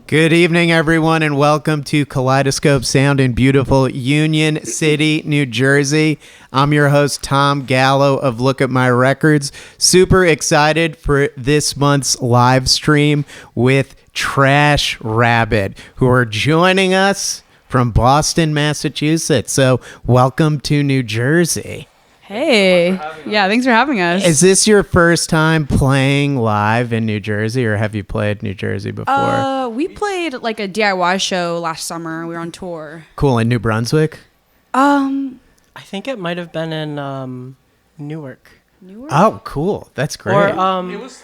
Good evening, everyone, and welcome to Kaleidoscope Sound in beautiful Union City, New Jersey. I'm your host, Tom Gallo of Look at My Records. Super excited for this month's live stream with Trash Rabbit, who are joining us from Boston, Massachusetts. So welcome to New Jersey. Hey. Yeah, thanks for having us. Is this your first time playing live in New Jersey, or have you played New Jersey before? We played like a DIY show last summer. We were on tour. Cool. In New Brunswick? I think it might have been in Newark. Newark? Oh, cool. That's great. Or It was,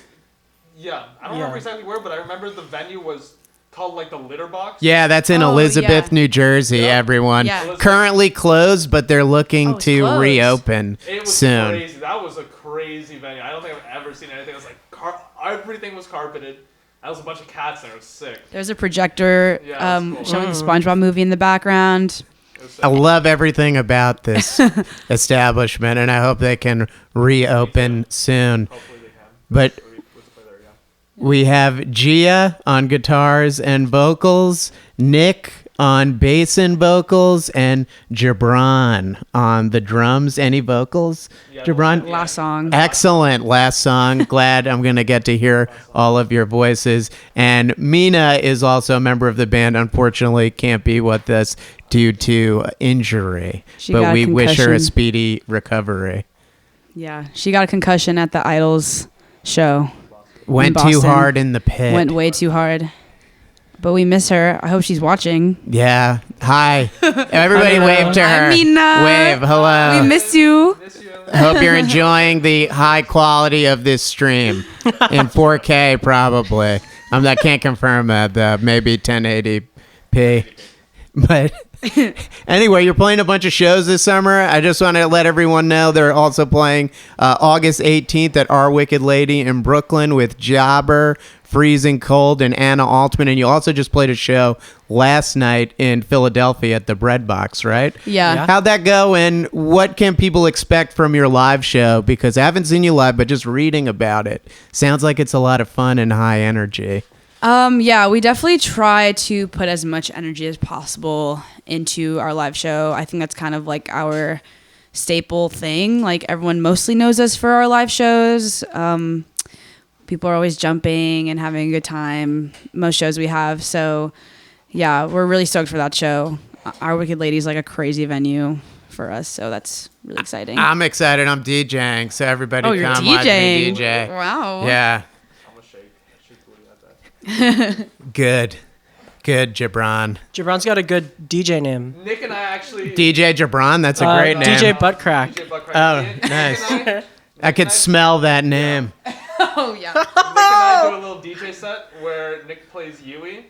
I don't remember exactly where, but I remember the venue was called like the Litter Box. Yeah, that's in Elizabeth, New Jersey, everyone. Yeah. Currently closed, but they're looking to closed. reopen It was soon. crazy. That was a crazy venue. I don't think I've ever seen anything. It was like everything was carpeted. That was a bunch of cats there. It was sick. There's a projector Yeah, cool. showing the SpongeBob movie in the background. It was sick. I love everything about this establishment, and I hope they can reopen soon. Hopefully they can. But Let's play there, yeah. we have Gia on guitars and vocals, Nick on bass and vocals, and Gibran on the drums. Any vocals, Yeah, Gibran? Last song. Excellent last song. Glad I'm going to get to hear all of your voices. And Mina is also a member of the band. Unfortunately, can't be with us due to injury. She But got a we wish her a concussion. speedy recovery. Yeah, she got a concussion at the Idols show. Went too Boston. hard in the pit. Went way too hard. But we miss her. I hope she's watching. Yeah. Hi. Everybody Mina. wave to her. Hi, Mina. Wave. Hello. We miss you. Miss you. Hope you're enjoying the high quality of this stream in 4K, probably. I can't confirm that. Maybe 1080p. But anyway, you're playing a bunch of shows this summer. I just want to let everyone know they're also playing August 18th at Our Wicked Lady in Brooklyn with Jobber, Freezing Cold, and Anna Altman. And you also just played a show last night in Philadelphia at the Bread Box, right? Yeah. How'd that go, and what can people expect from your live show? Because I haven't seen you live, but just reading about it, sounds like it's a lot of fun and high energy. Yeah, we definitely try to put as much energy as possible into our live show. I think that's kind of like our staple thing. Like, everyone mostly knows us for our live shows. People are always jumping and having a good time, most shows we have. So, yeah, we're really stoked for that show. Our Wicked Lady is like a crazy venue for us, so that's really exciting. I'm excited. I'm DJing, so everybody Oh, you're come watch me DJing. DJ. Wow. Yeah, I'm gonna shake. Shake booty at that. good. Good, Gibran. Gibran's got a good DJ name. Nick and I actually. DJ Gibran, that's a great name. DJ Buttcrack. DJ Buck Oh, Nick nice. and I, I could smell that name. Oh, yeah. Nick and I do a little DJ set where Nick plays Yui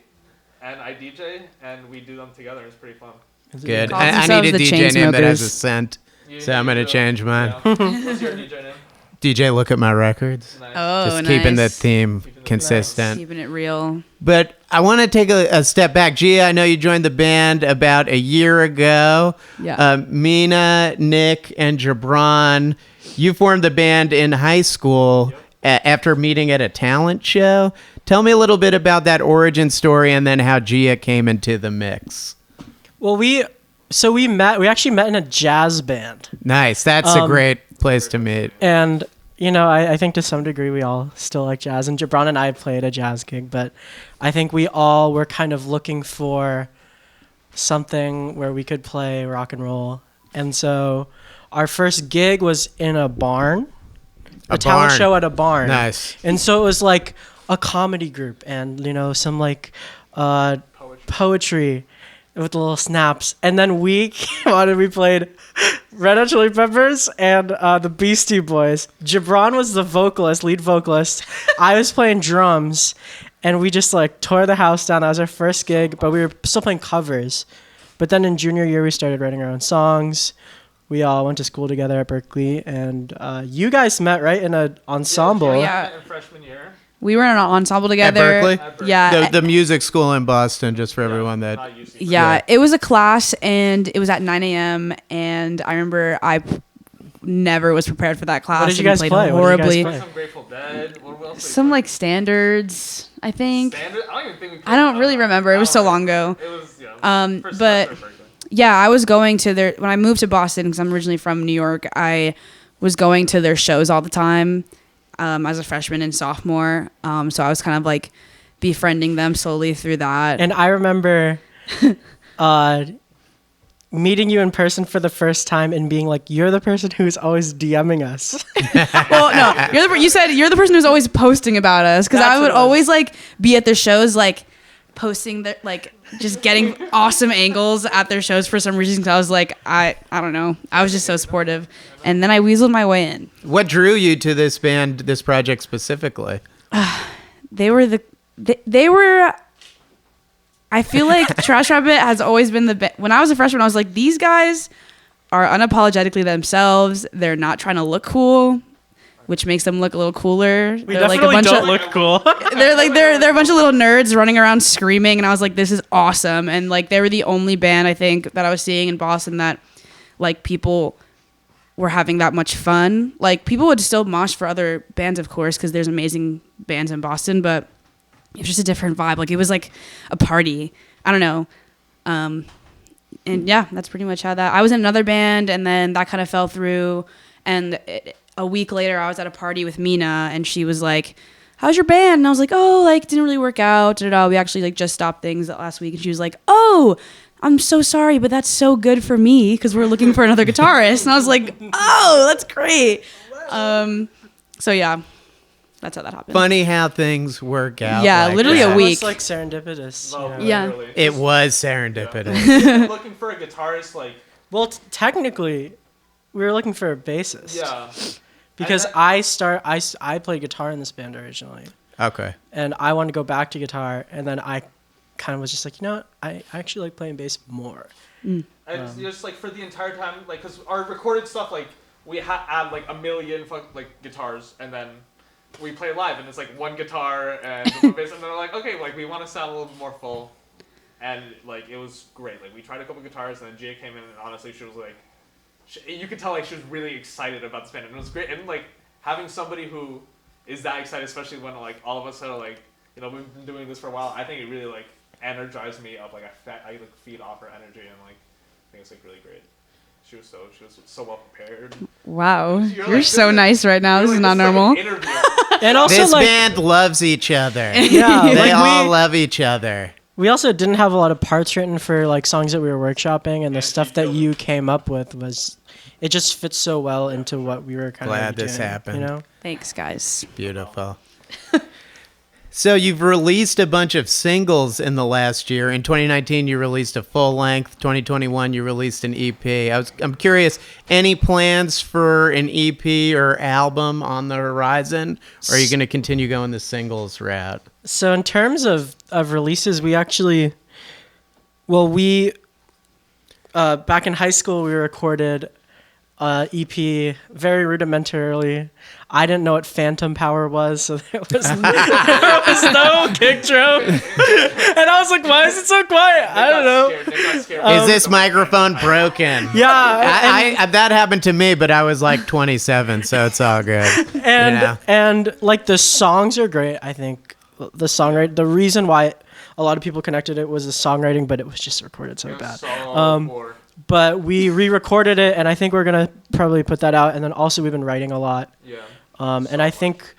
and I DJ, and we do them together. It's pretty fun. Good. Calls I themselves need a the DJ name that has a Chainsmokers. scent, You so I'm going to do- change mine. Yeah. What's your DJ name? DJ, look at my records. Nice. Oh, Just keeping the nice. theme Keeping it consistent. Keeping it real. But I want to take a step back. Gia, I know you joined the band about a year ago. Yeah. Mina, Nick, and Gibran, you formed the band in high school after meeting at a talent show. Tell me a little bit about that origin story and then how Gia came into the mix. Well, we actually met in a jazz band. Nice. That's a great place to meet. And, I think to some degree we all still like jazz. And Gibran and I played a jazz gig, but I think we all were kind of looking for something where we could play rock and roll. And so our first gig was in a barn. A talent barn. show at a barn. Nice. And so it was like a comedy group and, some like poetry with little snaps. And then we played Red Hot Chili Peppers and the Beastie Boys. Gibran was the lead vocalist. I was playing drums, and we just like tore the house down. That was our first gig, but we were still playing covers. But then in junior year, we started writing our own songs. We all went to school together at Berkeley, and you guys met, right, in an ensemble. Yeah. In freshman year. We were in an ensemble together. Berkeley? At Berkeley. Yeah. The music school in Boston, just for everyone that... Not UC. Yeah, it was a class, and it was at 9 a.m. And I remember I never was prepared for that class. What did you and guys played play? horribly. What did you guys Some Grateful Dead. What else? did we Some play? like standards, I think. Standard? I don't even think we I don't really remember. It was so I don't long ago. remember. It was But first semester of Berkeley. yeah, I was going to their when I moved to Boston because I'm originally from New York. I was going to their shows all the time as a freshman and sophomore. So I was kind of like befriending them slowly through that. And I remember meeting you in person for the first time and being like, you're the person who's always DMing us. Well, no, you said you're the person who's always posting about us because That's I what would it was. always like be at the shows like posting the like just getting awesome angles at their shows for some reason. 'Cause I was like, I don't know, I was just so supportive, and then I weaseled my way in. What drew you to this band, this project specifically? They were. I feel like Trash Rabbit has always been when I was a freshman, I was like, these guys are unapologetically themselves. They're not trying to look cool, which makes them look a little cooler. We They're definitely like a bunch don't of, look cool. they're a bunch of little nerds running around screaming, and I was like, this is awesome. And like they were the only band I think that I was seeing in Boston that like people were having that much fun. Like people would still mosh for other bands, of course, because there's amazing bands in Boston, but it was just a different vibe. Like it was like a party. I don't know. And yeah, that's pretty much how that. I was in another band, and then that kind of fell through. And a week later, I was at a party with Mina, and she was like, "How's your band?" And I was like, "Oh, like didn't really work out. Da-da-da. We actually like just stopped things last week." And she was like, "Oh, I'm so sorry, but that's so good for me because we're looking for another guitarist." And I was like, "Oh, that's great." So yeah. That's how that happened. Funny how things work out. Yeah, like literally that. a week. It's like serendipitous. No, you know? Yeah. literally. It was serendipitous. Yeah. Looking for a guitarist, like, Well, technically, we were looking for a bassist. yeah. Because And I played guitar in this band originally, Okay. and I wanted to go back to guitar, and then I kind of was just like, you know what? I actually like playing bass more. And it's just like for the entire time, like, because our recorded stuff, like, we had like a million like guitars, and then we play live, and it's like one guitar and one bass, and they're like, okay, like we want to sound a little bit more full, and like it was great. Like we tried a couple guitars, and then Jay came in, and honestly, she was like, you could tell like she was really excited about this band, and it was great. And like having somebody who is that excited, especially when like all of us are like, you know, we've been doing this for a while. I think it really like energized me up. Like I like feed off her energy, and like I think it's like really great. She was so well prepared. Wow. You're You're like, so this is- nice right now. This is not normal. Like an interview. And also, This like, band loves each other. yeah, They like all love each other. we also didn't have a lot of parts written for like songs that we were workshopping, and the stuff that you came up with was, it just fits so well into what we were kind Glad of this doing, happened. You know? Thanks, guys. Beautiful. So you've released a bunch of singles in the last year. In 2019, you released a full length. 2021, you released an EP. I'm curious, any plans for an EP or album on the horizon? Or are you going to continue going the singles route? So in terms of releases, we actually, well, back in high school, we recorded EP very rudimentarily. I didn't know what phantom power was, so there was no kick drum. And I was like, why is it so quiet? I don't know. They got scared. Is this microphone broken? Yeah, I that happened to me, but I was like 27, so it's all good. and Yeah. and like the songs are great. I think the songwriting, the reason why a lot of people connected it was the songwriting, but it was just recorded so bad. Poor. But we re-recorded it, and I think we're gonna probably put that out. And then also we've been writing a lot. Yeah. And I think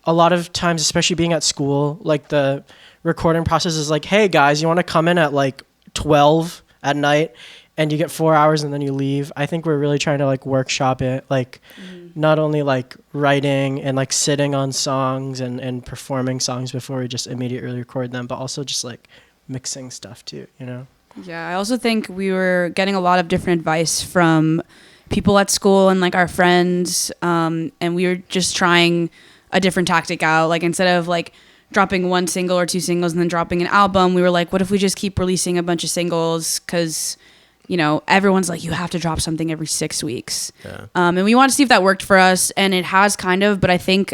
a lot of times, especially being at school, like the recording process is like, hey guys, you want to come in at like 12 at night and you get 4 hours and then you leave. I think we're really trying to like workshop it, like not only like writing and like sitting on songs and performing songs before we just immediately record them, but also just like mixing stuff too, you know? Yeah, I also think we were getting a lot of different advice from people at school and like our friends, and we were just trying a different tactic out. Like instead of like dropping one single or two singles and then dropping an album, we were like, what if we just keep releasing a bunch of singles? Because, you know, everyone's like, you have to drop something every 6 weeks. Yeah. And we want to see if that worked for us, and it has kind of, but I think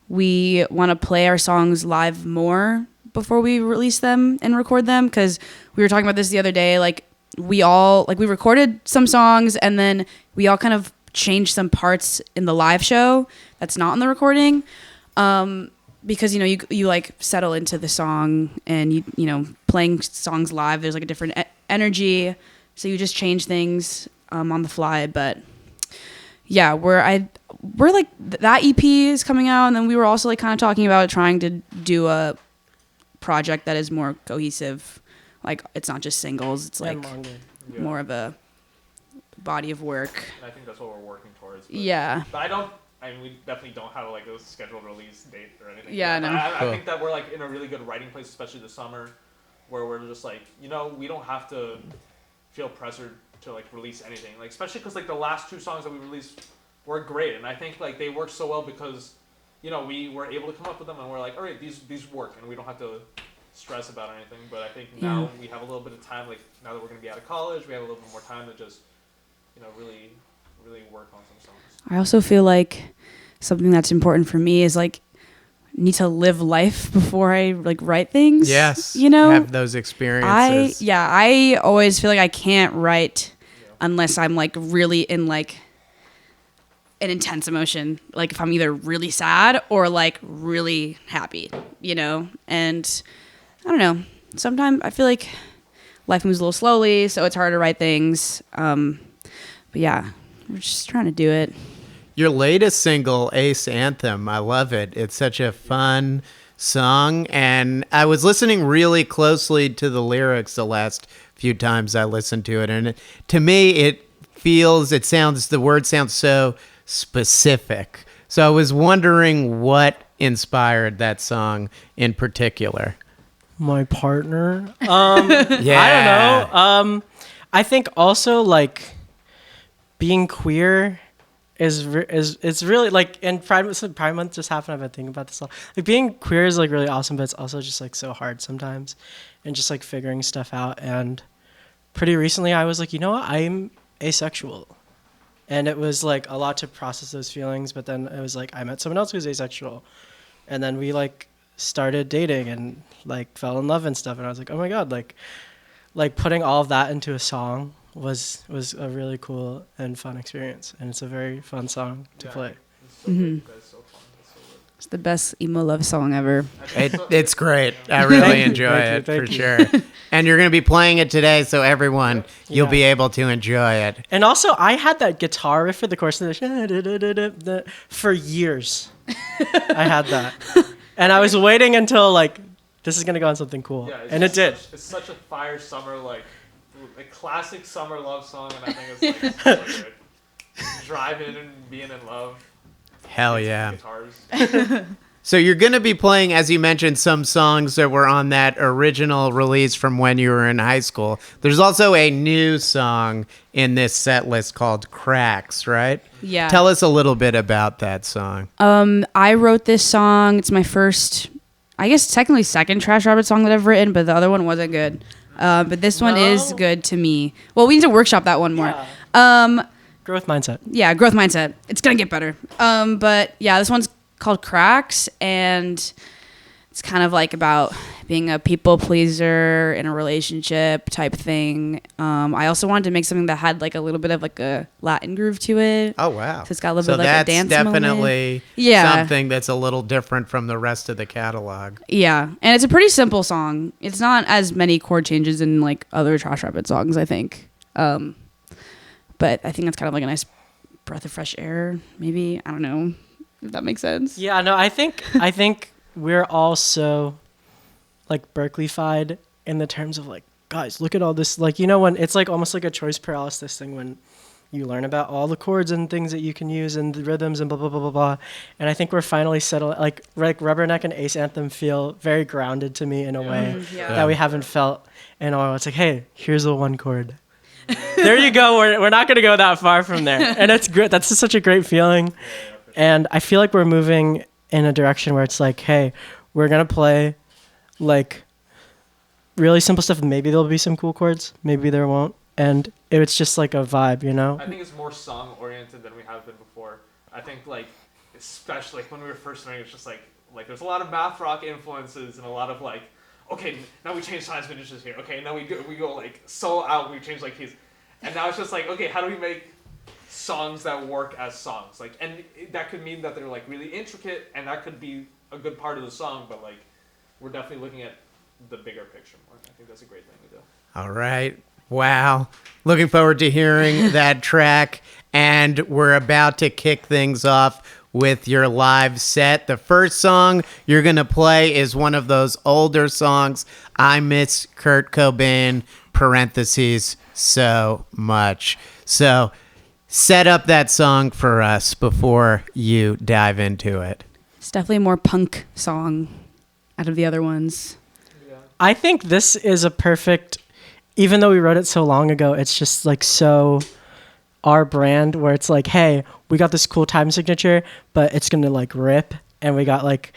we want to play our songs live more before we release them and record them, because we were talking about this the other day. Like we recorded some songs, and then we all kind of change some parts in the live show that's not in the recording. Because you like settle into the song, and you know playing songs live, there's like a different energy, so you just change things on the fly. But yeah, we're like that EP is coming out, and then we were also like kind of talking about trying to do a project that is more cohesive, like it's not just singles, it's like more of a body of work. And I think that's what we're working towards. But I mean, we definitely don't have like a scheduled release date or anything. Yeah, no. I think that we're like in a really good writing place, especially this summer, where we're just like, we don't have to feel pressured to like release anything. Like especially because like the last 2 songs that we released were great, and I think like they worked so well because, we were able to come up with them, and we're like, all right, these work, and we don't have to stress about anything. But I think now we have a little bit of time. Like now that we're gonna be out of college, we have a little bit more time to just, really work on some songs. I also feel like something that's important for me is like need to live life before I like write things. Yes. Have those experiences. I always feel like I can't write unless I'm like really in like an intense emotion. Like if I'm either really sad or like really happy, and I don't know. Sometimes I feel like life moves a little slowly, so it's hard to write things. But yeah, we're just trying to do it. Your latest single, Ace Anthem, I love it. It's such a fun song, and I was listening really closely to the lyrics the last few times I listened to it, and to me, the word sounds so specific. So I was wondering what inspired that song in particular. My partner. I don't know. I think also like being queer is really like, and Pride Month just happened. I've been thinking about this a lot. Like being queer is like really awesome, but it's also just like so hard sometimes, and just like figuring stuff out. And pretty recently, I was like, you know what, I'm asexual, and it was like a lot to process those feelings. But then it was like I met someone else who's asexual, and then we like started dating and like fell in love and stuff. And I was like, oh my god, like putting all of that into a song was a really cool and fun experience, and it's a very fun song to play. It's so good. That's so fun. That's so good. It's the best emo love song ever. It's great. I really enjoy it for sure. And you're going to be playing it today, so everyone, you'll be able to enjoy it. And also, I had that guitar riff for the chorus for years. I had that, and I was waiting until like this is going to go on something cool, and it did. It's such a fire summer a classic summer love song, and I think it's like so good. Driving and being in love. Hell yeah. Guitars. So you're going to be playing, as you mentioned, some songs that were on that original release from when you were in high school. There's also a new song in this set list called Cracks, right? Yeah. Tell us a little bit about that song. I wrote this song. It's my first, I guess technically second Trash Rabbit song that I've written, but the other one wasn't good. But this one is good to me. Well, we need to workshop that one more. Growth mindset. Yeah, growth mindset. It's going to get better. But yeah, this one's called Cracks, and it's kind of like about being a people pleaser in a relationship type thing. I also wanted to make something that had like a little bit of like a Latin groove to it. Oh, wow. So it's got a little bit like a dance that's moment. definitely something that's a little different from the rest of the catalog. Yeah, and it's a pretty simple song. It's not as many chord changes in like other Trash Rabbit songs, I think. But I think that's kind of like a nice breath of fresh air, maybe. I don't know if that makes sense. Yeah, no, I think we're all so like Berkeley-fied in the terms of like, guys, look at all this, like, when it's like almost like a choice paralysis thing when you learn about all the chords and things that you can use and the rhythms and blah blah blah blah blah. And I think we're finally settled. Like Rubberneck and Ace Anthem feel very grounded to me in a way that we haven't felt in a while. It's like, hey, here's the one chord. There you go. We're not gonna go that far from there, and it's great. That's just such a great feeling. And I feel like we're moving in a direction where it's like, hey, we're going to play like really simple stuff. Maybe there'll be some cool chords. Maybe there won't. And it's just like a vibe, I think it's more song oriented than we have been before. I think like, especially like when we were first starting, it's just like there's a lot of math rock influences and a lot of like, okay, now we change size finishes here. Okay, now we go like so out, we change like keys. And now it's just like, okay, how do we make songs that work as songs. Like, and that could mean that they're like really intricate, and that could be a good part of the song. But like, we're definitely looking at the bigger picture more. I think that's a great thing to do. All right. Wow. Looking forward to hearing that track. And we're about to kick things off with your live set. The first song you're going to play is one of those older songs. I miss Kurt Cobain, parentheses, so much. So set up that song for us before you dive into it. It's definitely a more punk song out of the other ones. I think this is a perfect, even though we wrote it so long ago, it's just like so our brand where it's like, hey, we got this cool time signature, but it's going to like rip. And we got like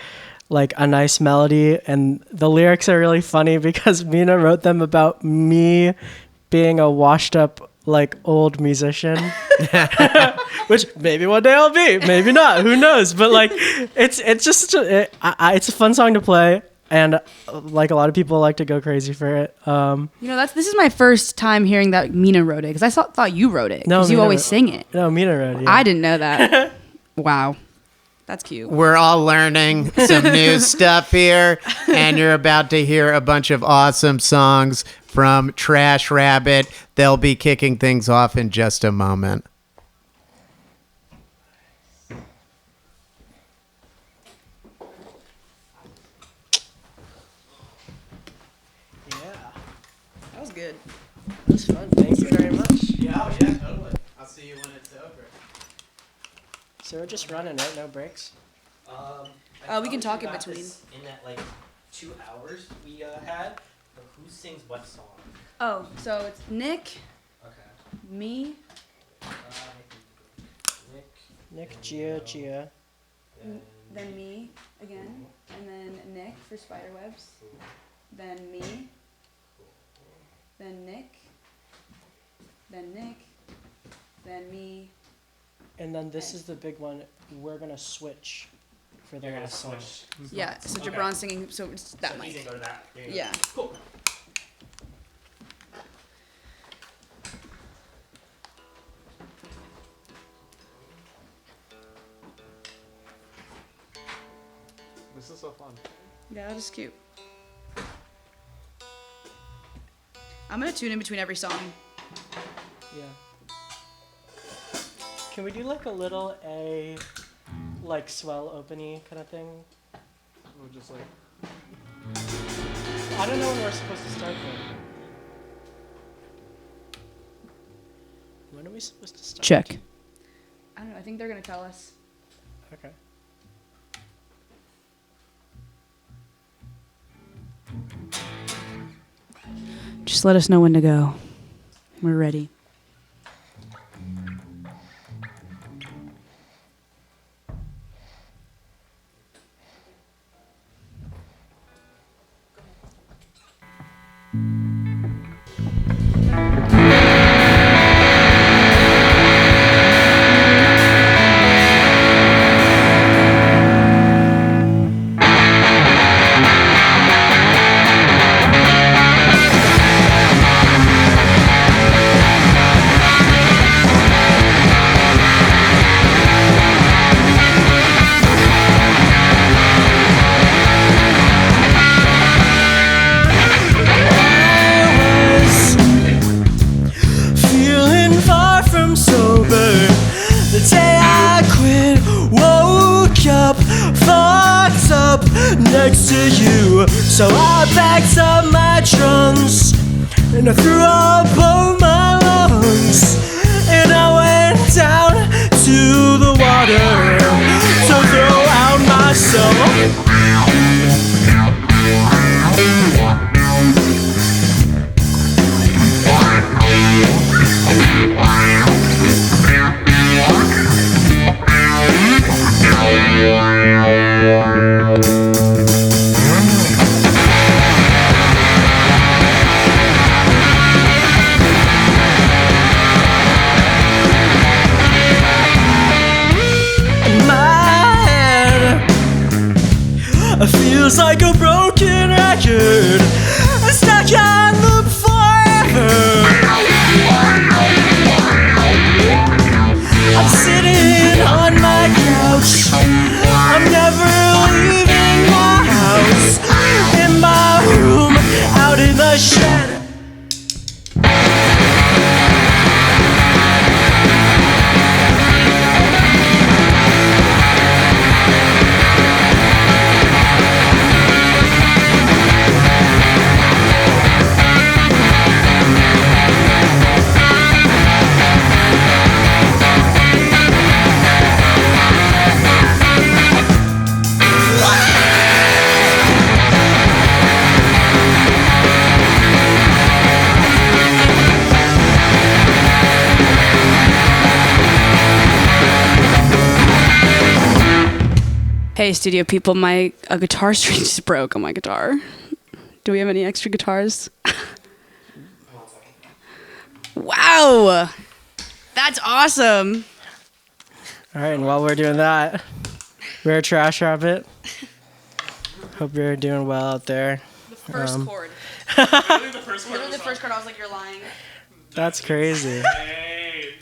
a nice melody. And the lyrics are really funny because Mina wrote them about me being a washed up like old musician, which maybe one day I'll be, maybe not, who knows? But like, it's just, it's a fun song to play. And like a lot of people like to go crazy for it. This is my first time hearing that Mina wrote it because I thought you wrote it because you always sing it. No, Mina wrote it. Yeah. I didn't know that. Wow, that's cute. We're all learning some new stuff here, and you're about to hear a bunch of awesome songs from Trash Rabbit. They'll be kicking things off in just a moment. Good. It was fun. Thank you very much. Yeah, totally. I'll see you when it's over. So we're just running, right? No breaks? We can talk in between. In that, like, 2 hours we had, but who sings what song? Oh, so it's Nick, Okay. me, Nick, Gia. then me again, and then Nick for Spiderwebs, then me, then Nick, then me. And then this is the big one. We're going to switch for the You're gonna last song. switch. Yeah, so Okay. Jabron's singing, so it's that So he's mic. gonna go to that. There you go. Yeah. Cool. This is so fun. Yeah, that is cute. I'm gonna tune in between every song. Yeah. Can we do like a little like swell opening kind of thing? We're just like. I don't know when we're supposed to start though. When are we supposed to start? Check. I don't know, I think they're gonna tell us. Okay. Just let us know when to go. We're ready. Next to you, so I packed up my trunks and I threw up all my lungs, and I went down to the water to throw out my soul. ocean. Hey, studio people, my guitar string just broke on my guitar. Do we have any extra guitars? Wow! That's awesome! All right, and while we're doing that, we're Trash Rabbit. Hope you're doing well out there. The first chord. Literally the first one. Literally the first chord, I was like, you're lying. That's crazy. Hey,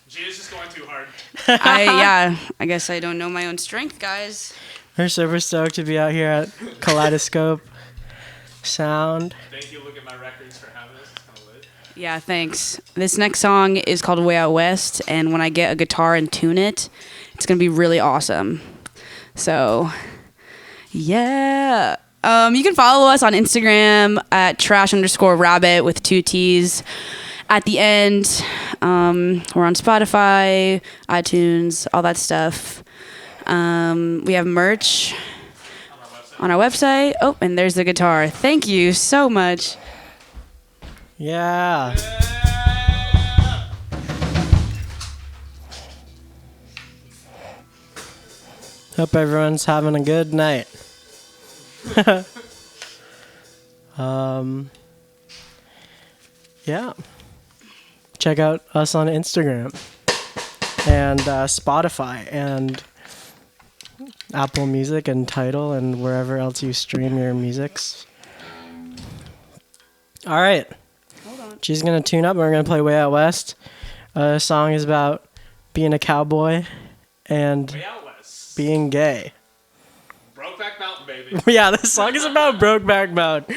Gina's just going too hard. I guess I don't know my own strength, guys. We're super stoked to be out here at Kaleidoscope Sound. Thank you. Look at my records for having this. It's kind of lit. Yeah, thanks. This next song is called Way Out West, and when I get a guitar and tune it, it's gonna be really awesome. So, yeah. You can follow us on Instagram at trash_rabbit with 2 T's at the end. We're on Spotify, iTunes, all that stuff. We have merch on our website. Oh, and there's the guitar. Thank you so much. Yeah. Hope everyone's having a good night. Yeah. Check out us on Instagram and Spotify and Apple Music and Tidal and wherever else you stream your musics. All right. Hold on. She's going to tune up and we're going to play Way Out West. The song is about being a cowboy and Way Out West. being gay. Brokeback Mountain, baby. Yeah, this song is about Brokeback Mountain.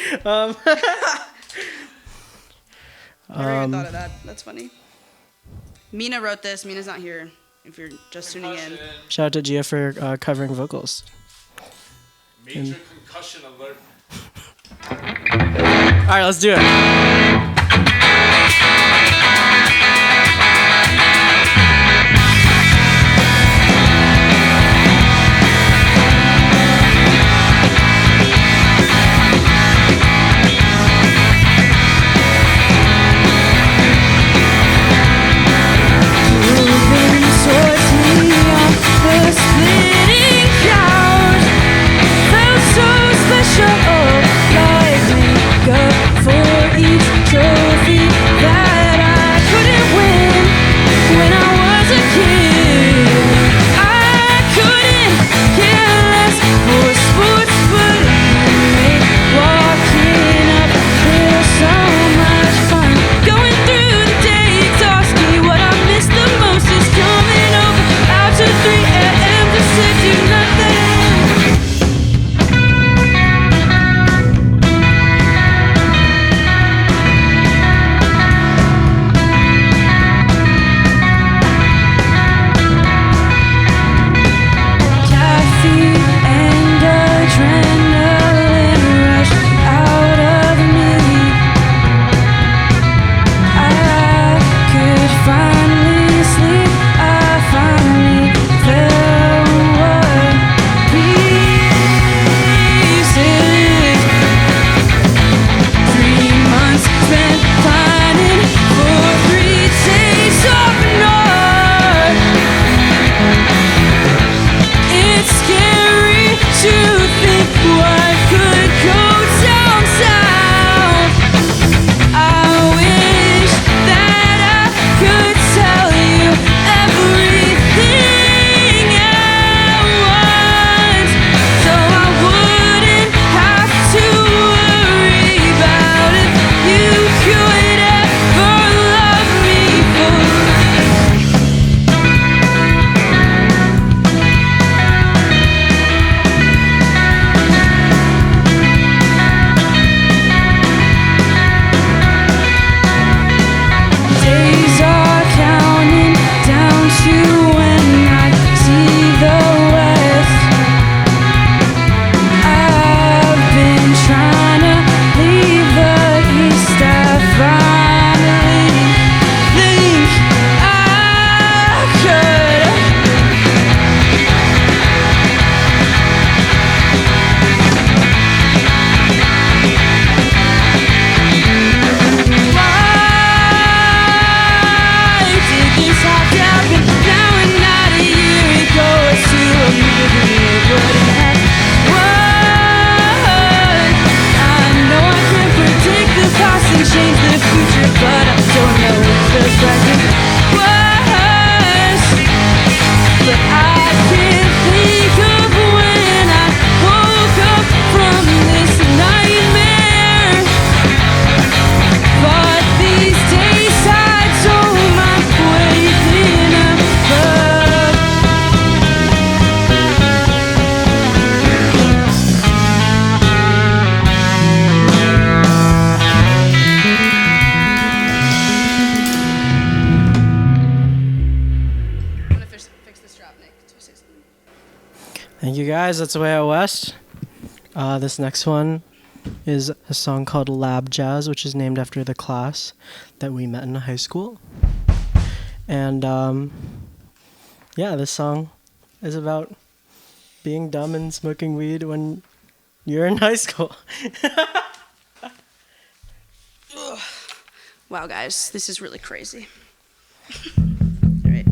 Never even thought of that. That's funny. Mina wrote this. Mina's not here if you're just tuning in. Shout out to Gia for covering vocals. Major concussion alert. All right, let's do it. For each you guys. That's Way Out West. This next one is a song called Lab Jazz, which is named after the class that we met in high school. And yeah, this song is about being dumb and smoking weed when you're in high school. Wow, guys, this is really crazy. All right.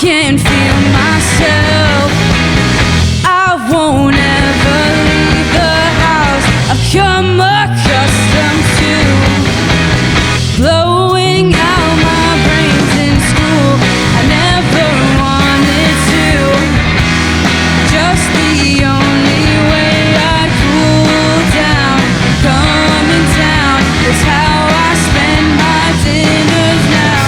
Can't feel myself. I won't ever leave the house. I've come accustomed to blowing out my brains in school. I never wanted to. Just the only way I'd cool down, coming down, is how I spend my dinners now.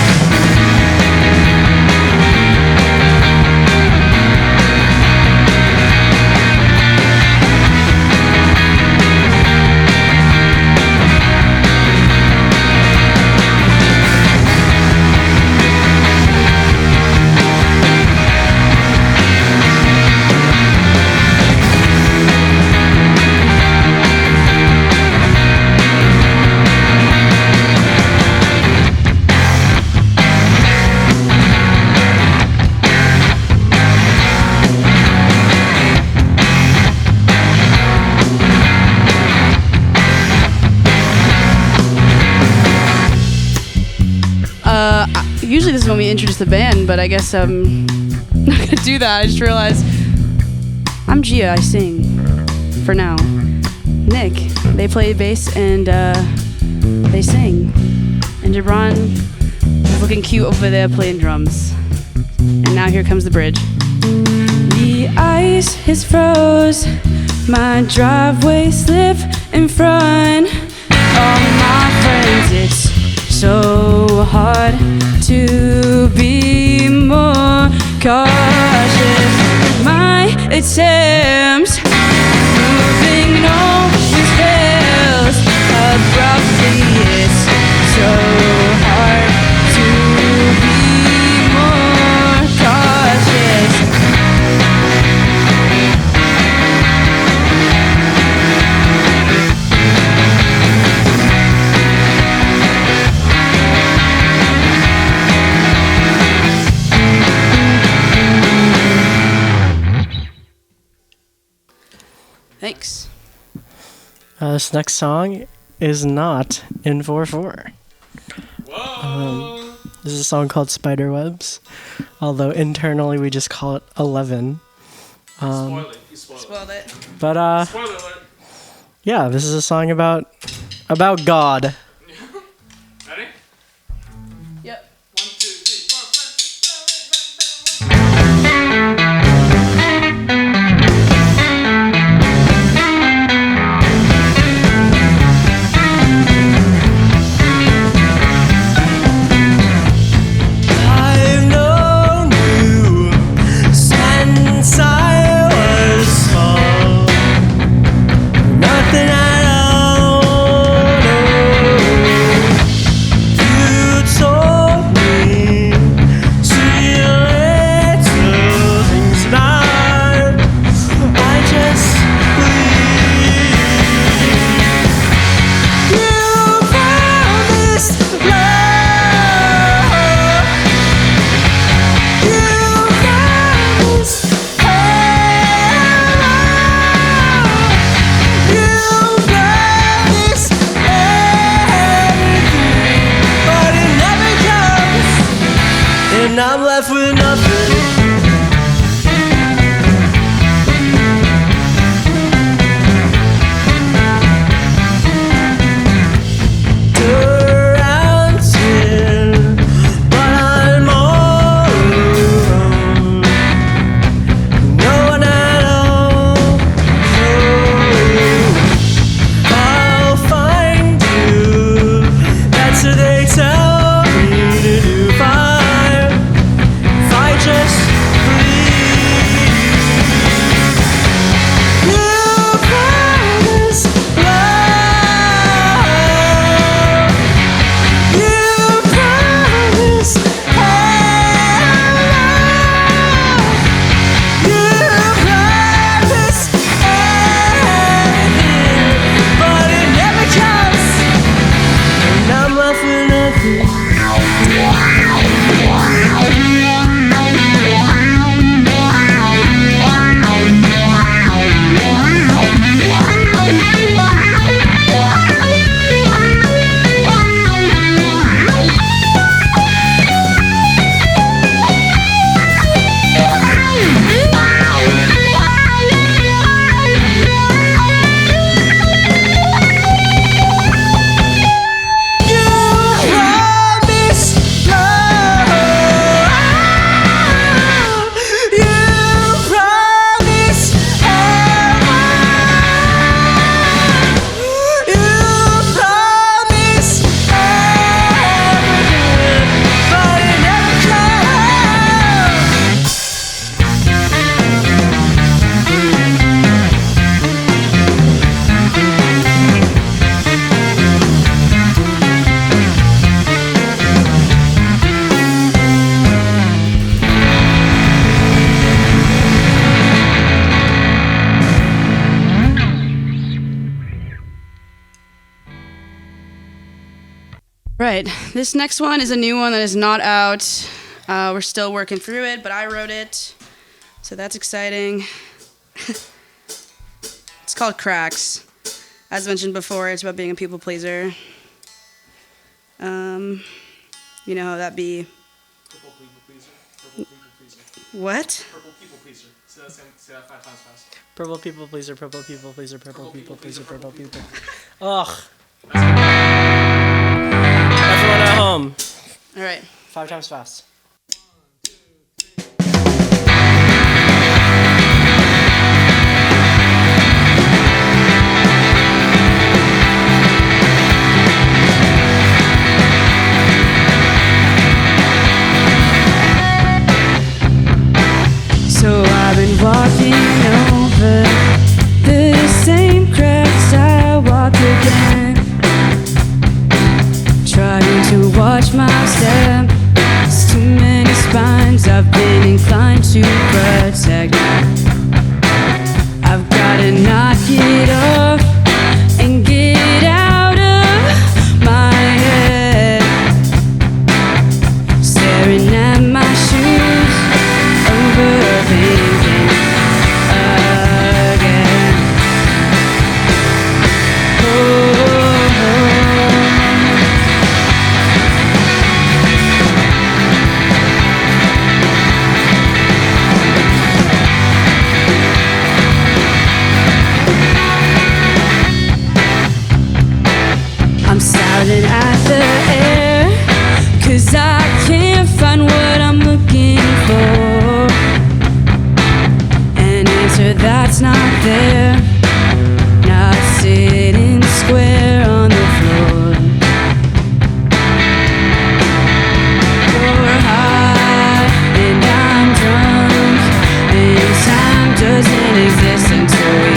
Usually this is when we introduce the band, but I guess I'm not gonna do that. I just realized I'm Gia. I sing for now. Nick, they play bass and they sing, and Gibran is looking cute over there playing drums. And now here comes the bridge. The ice is froze, my driveway slip in front of my friends. It's so hard to be more cautious. My attempts moving always fails abruptly. It's so hard to be more cautious. Thanks. This next song is not in 4/4. Whoa! This is a song called Spiderwebs, although internally we just call it 11. Spoil it. You spoiled it. But Spoiler alert. yeah, this is a song about God. Ready? right. This next one is a new one that is not out. We're still working through it, but I wrote it. So that's exciting. It's called Cracks. As mentioned before, it's about being a people pleaser. You know how that be. Purple people pleaser. Purple people pleaser. What? Purple people pleaser. Say that 5 times fast. Purple people pleaser, purple people pleaser, purple people pleaser, purple people. Ugh. Everyone at home. All right. 5 times fast. So I've been walking over the same cracks I walked again, trying to watch my step. There's too many spines I've been inclined to protect. I've gotta knock it off and get out of my head, staring at my shoes, overthinking again. I'm shouting at the air, 'cause I can't find what I'm looking for. An answer that's not there, not sitting square on the floor. You're high and I'm drunk, and time doesn't exist until we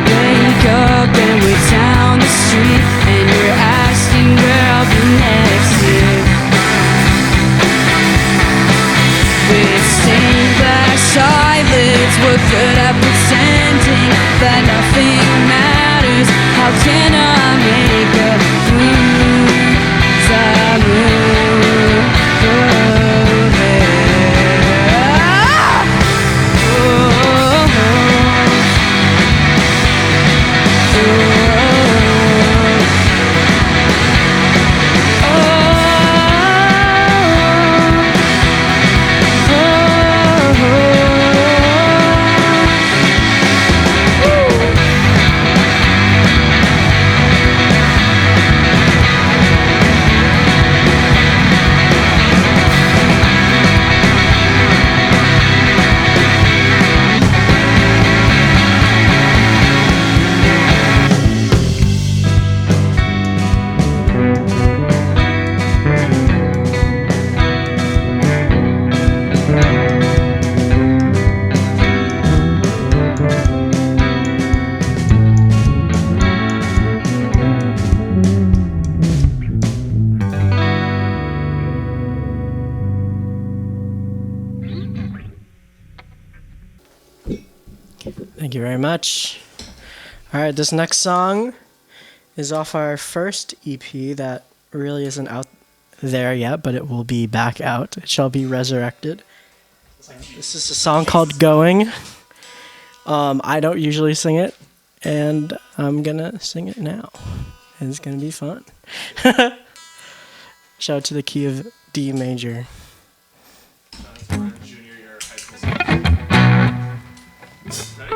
wake up and we're down the street, and you're asking where I'll be next year. With stained glass eyelids, we're good at pretending that nothing matters. How can I make a move? Thank you very much. All right, this next song is off our first EP that really isn't out there yet, but it will be back out. It shall be resurrected. This is a song called Going. I don't usually sing it, and I'm gonna sing it now. And it's gonna be fun. Shout out to the key of D major. Junior year of high school. Ready?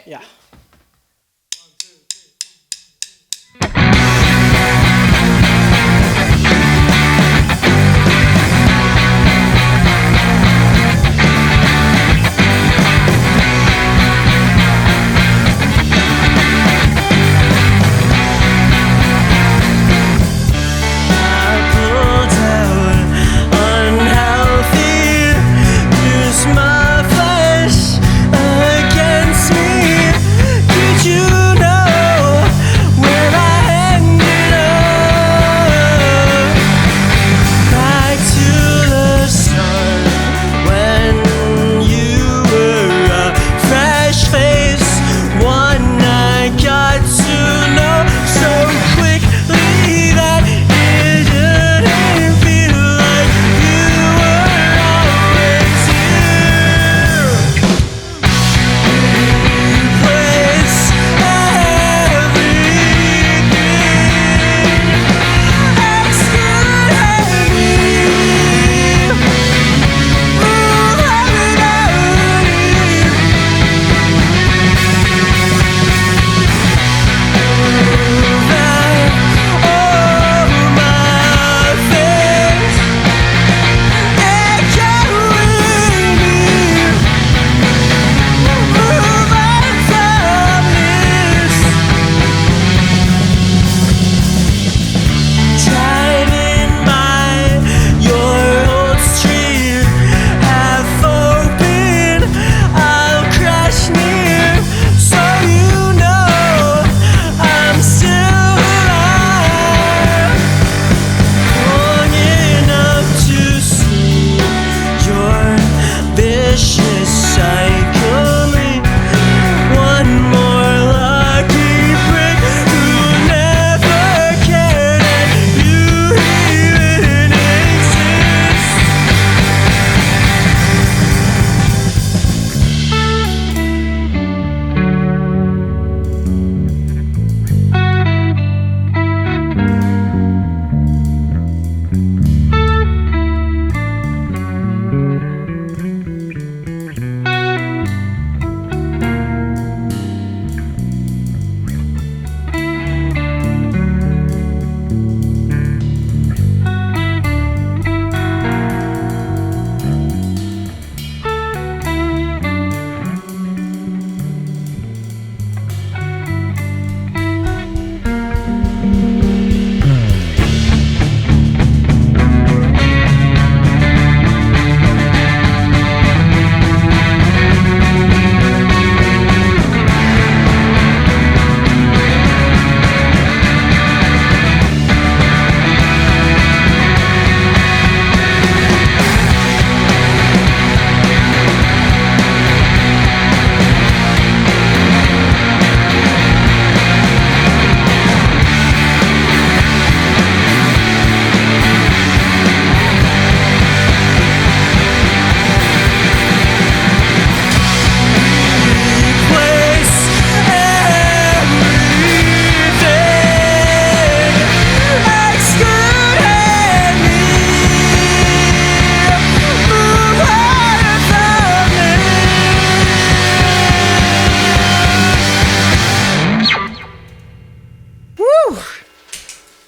Yeah. I pulled out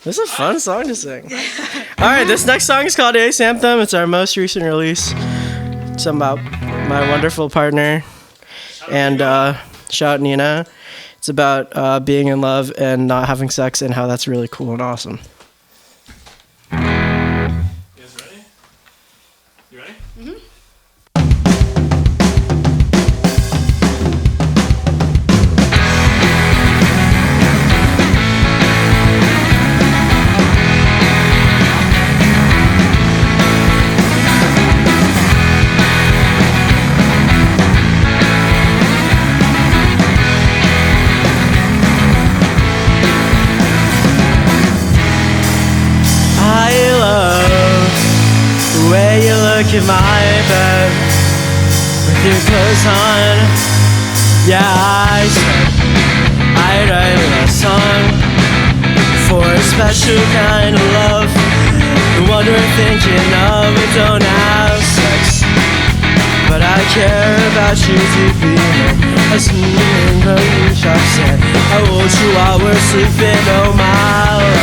This is a fun song to sing. All right, this next song is called Ace Anthem. It's our most recent release. It's about my wonderful partner. And shout out Nina. It's about being in love and not having sex and how that's really cool and awesome. You guys ready? You ready? Mm-hmm. In my bed with your clothes on. Yeah, I said I'd write a song for a special kind of love, the one we're thinking of. We don't have sex, but I care about you deeply. As in the shop said, I want you while we're sleeping. Oh my love,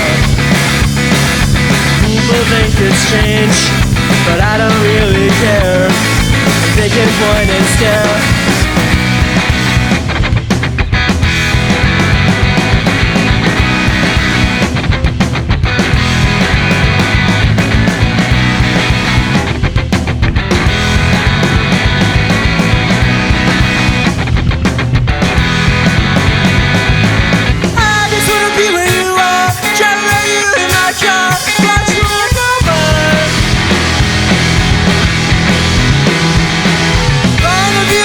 people think it's strange, but I don't really care. They can point and stare. I just wanna be where you are, driving around you in my car, watch you walk over.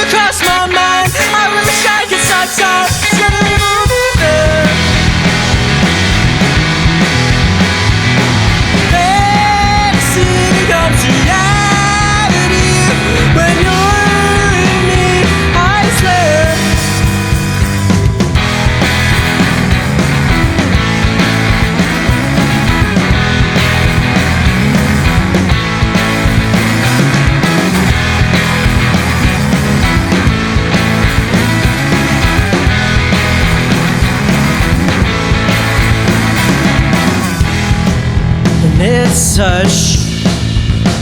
Cross my mind, I wish I could stop time. It's gonna be there. Fantasy becomes reality when you're in me, I swear. It's such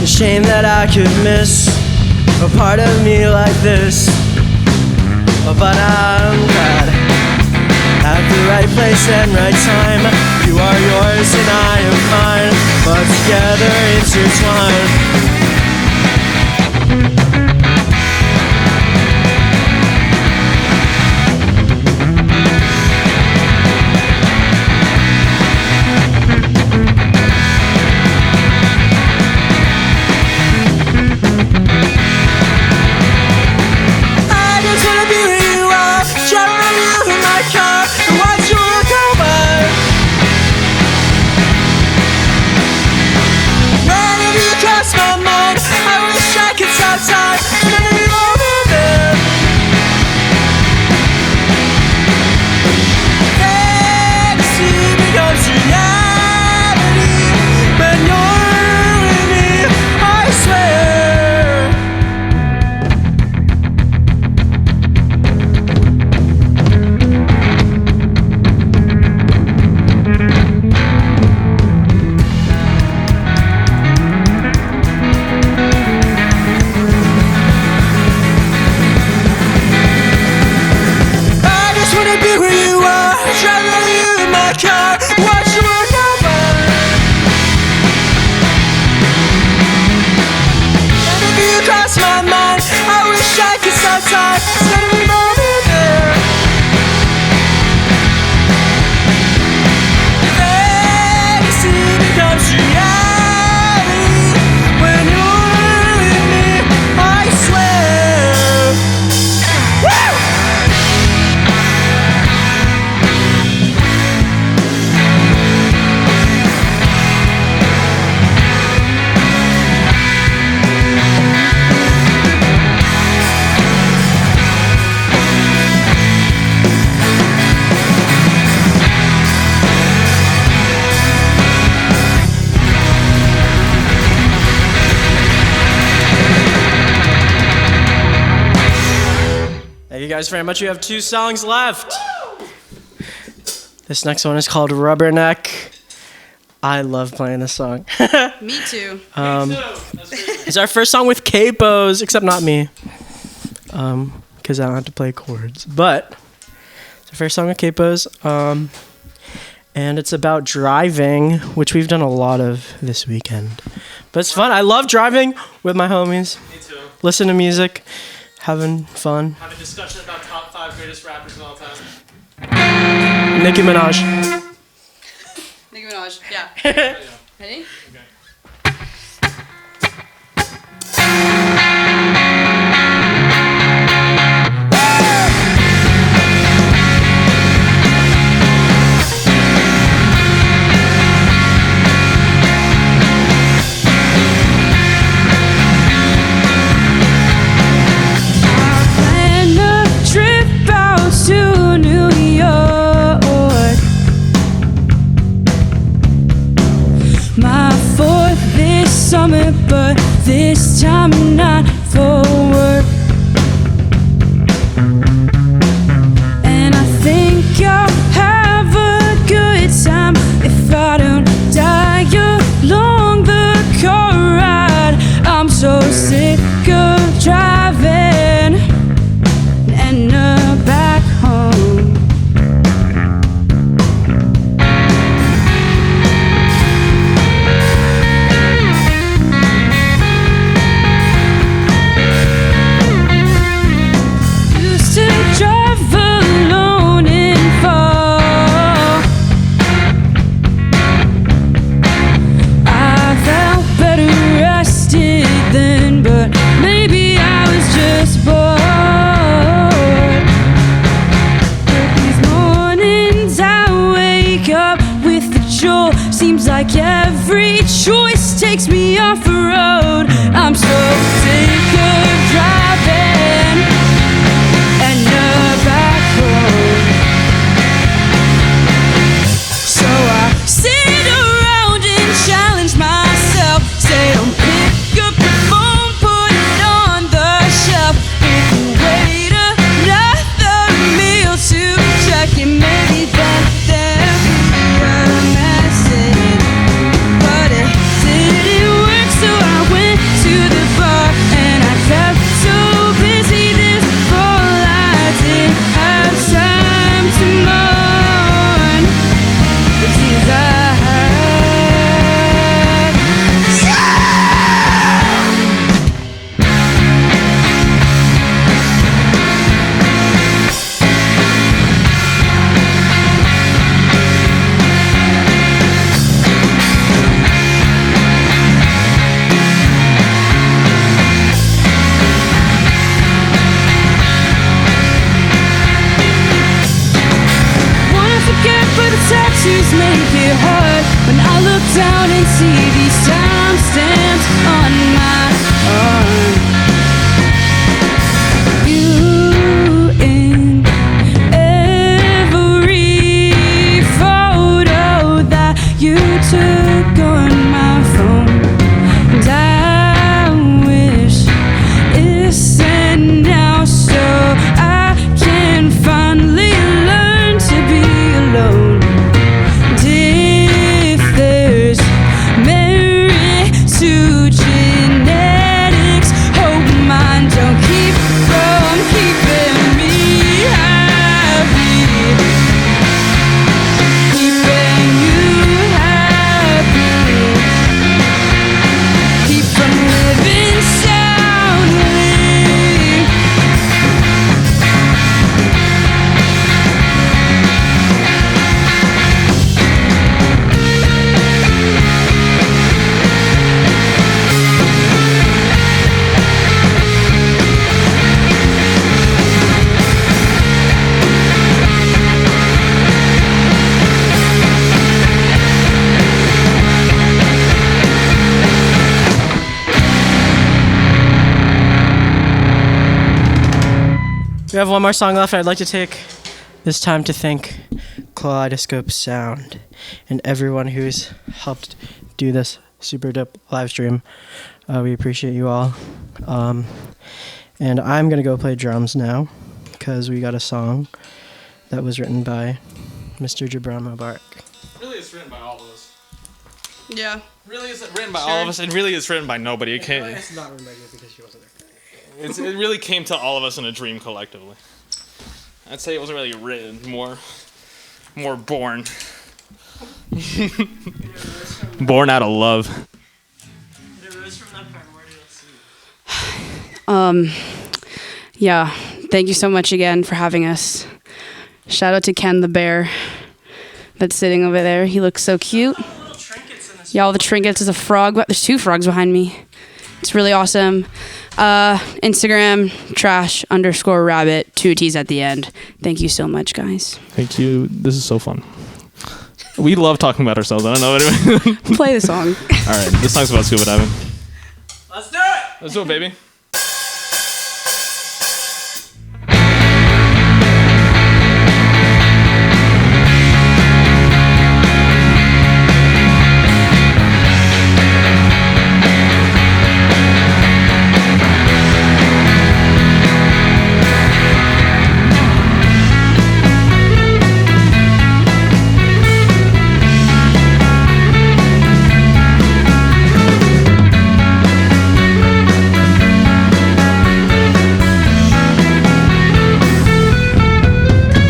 a shame that I could miss a part of me like this, but I'm glad at the right place and right time. You are yours and I am mine, but together intertwined. Thank you guys very much. We have 2 songs left. This next one is called Rubberneck. I love playing this song. Me too. It's our first song with capos, except not me, because I don't have to play chords. But it's the first song with capos, and it's about driving, which we've done a lot of this weekend. But it's fun. I love driving with my homies. Me too. Listen to music, having fun. Have a discussion about top 5 greatest rappers of all time. Nicki Minaj. Nicki Minaj. Yeah. Ready? Okay. Plan a trip out to New York. My fourth this summer, but this time not for work. And I think I'll have a good time if I don't die along the car ride. I'm so sick of driving and back home. Used to drive alone in fall. I felt better rested then, but maybe I was just bored. But these mornings I wake up with the joy. Seems like every choice takes me off the road. I'm so sick of driving and back home. So I sit around and challenge myself. Say don't pick up the phone, put it on the shelf. If you wait another meal to check it, maybe then there'll be a message. But it didn't work, so I went to the bar and I kept so busy this fall I didn't have time to mourn the tears I had. Wanna forget, but the tattoos make it hard. When I look down and see these timestamps on my arm. You in every photo that you took on my phone. And I wish it's sent now so I can finally learn to be alone. And if there's merit to genetics, hope mine don't keep from keeping me happy. Keeping you happy. Keep from living soundly. We have one more song left. I'd like to take this time to thank Kaleidoscope Sound and everyone who's helped do this super dope live stream. We appreciate you all. And I'm going to go play drums now because we got a song that was written by Mr. Jabram Mubarak. Really, it's written by all of us. Yeah. Really isn't written by all of us. It really is written by nobody. It's not written by you because she wasn't there. It really came to all of us in a dream collectively. I'd say it wasn't really written, more born. Born out of love. Yeah. Thank you so much again for having us. Shout out to Ken the bear that's sitting over there. He looks so cute. Yeah, all the trinkets. There's a frog. There's 2 frogs behind me. It's really awesome. Instagram, trash_rabbit, 2 T's at the end. Thank you so much, guys. Thank you. This is so fun. We love talking about ourselves. I don't know what Play the song. All right, this song's about scuba diving. Let's do it! Let's do it, baby.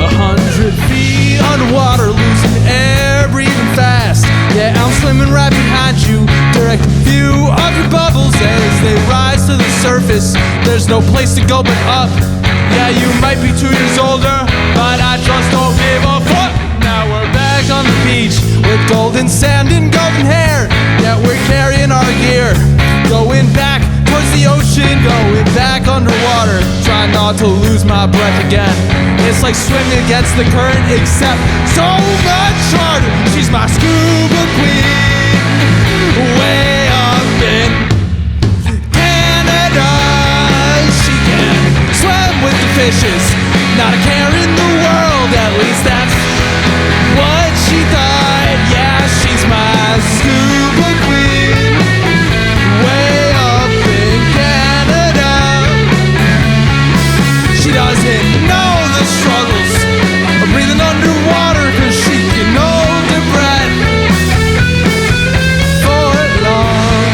100 feet underwater, losing air, breathing fast. Yeah, I'm swimming right behind you. Direct view of your bubbles as they rise to the surface. There's no place to go but up. Yeah, you might be 2 years older, but I just don't give a fuck. Now we're back on the beach with golden sand and golden hair. Yeah, we're carrying our gear, going back towards the ocean, going back underwater. Try not to lose my breath again. It's like swimming against the current, except so much harder. She's my scuba queen, way up in Canada. She can swim with the fishes, not a care in the world. At least that's what she thought. Yeah, she's my scuba queen, way up in Canada. She doesn't know the struggles of breathing underwater, cause she can hold her breath for long.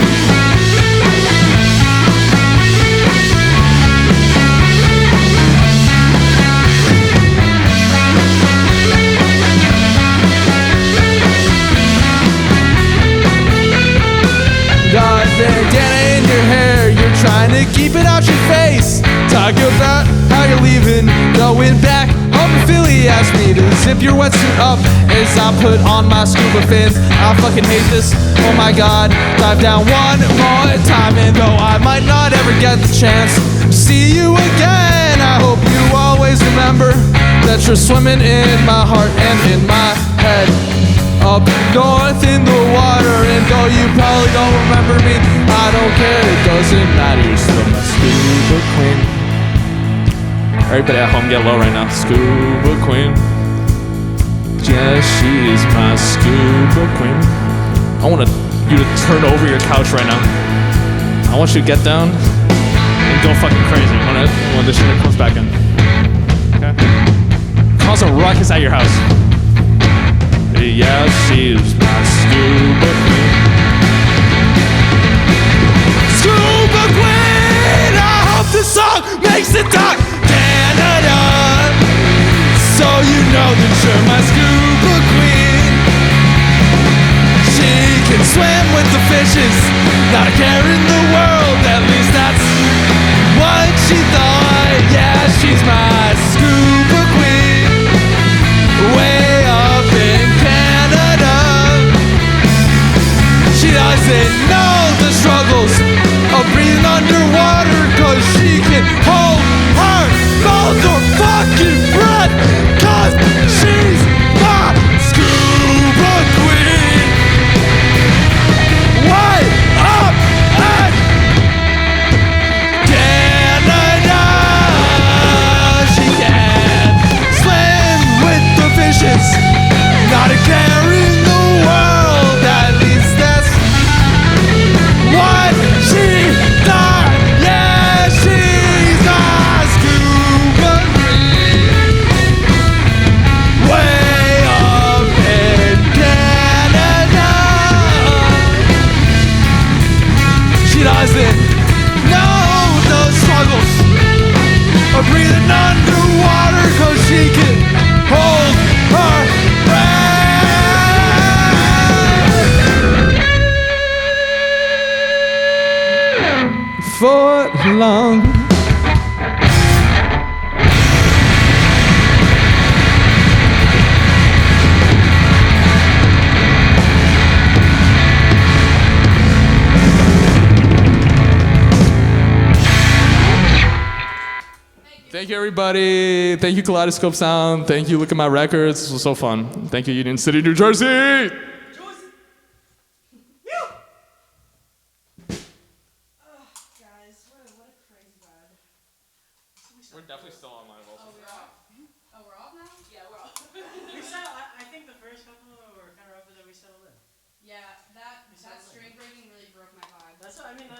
Got that Delaney in your hair, you're trying to keep it out your face. Talk about how you're leaving, going back home to Philly. Asked me to zip your wetsuit up as I put on my scuba fins. I fucking hate this, oh my god. Dive down one more time, and though I might not ever get the chance to see you again, I hope you always remember that you're swimming in my heart and in my head. Up north in the water, and though you probably don't remember me, I don't care, it doesn't matter, you're still my scuba queen. Everybody at home get low right now. Scuba queen. Yeah, she is my scuba queen. I want you to turn over your couch right now. I want you to get down and go fucking crazy when this shit comes back in. Okay? Cause a ruckus at your house. Yeah, she is my scuba queen. Scuba queen! I hope this song makes it to Canada, so you know that you're my scuba queen. She can swim with the fishes, not a care in the world. At least that's what she thought. Yeah, she's my scuba queen, way up in Canada. She doesn't know the struggles of breathing underwater, cause she can hold her motherfucking breath, cause she's my scuba queen, way up at We're breathing underwater 'cause she can hold her breath. Foot long. Thank you, everybody. Thank you, Kaleidoscope Sound. Thank you, Look at My Records. This was so fun. Thank you, Union City, New Jersey. We're definitely still on live also. we're off. Oh, we're off now? Yeah, we're off. I think the first couple were kind of rough, but then we settled in. Yeah, that string breaking really broke my vibe. That's what I mean.